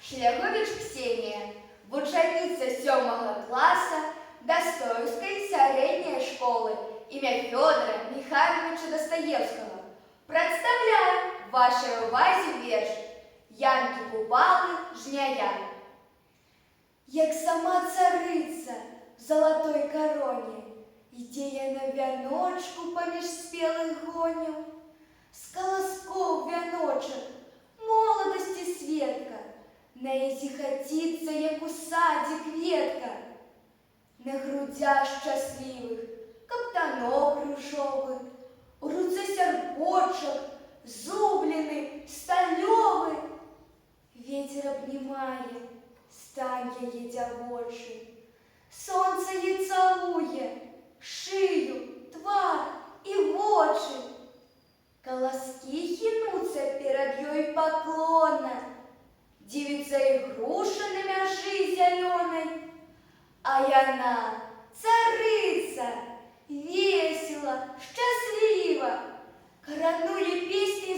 Шлягowicz Ксенія, вучаніца 7 класа Достоевской средней школы імя Федора Михайловича Достоевского. Представляю вашей увазе верш Янки Купалы жняя. Як сама цариця в золотой короне, іде я на вяночку поміж спелых гонів, з колосков вяночок, молодості светка, на їй зіхотиться, як у саді кветка. На грудях щасливих каптанок ружових, у руце серпочок, зубленый, стальовый. Ветер обнимает стань її дявочий, сонце їй цілує шию, твар і очі. Колоски хинуться перед ёй поклона, дивится игруша на мяжи зеленой, а яна, царица, весело, счастлива, коронує песни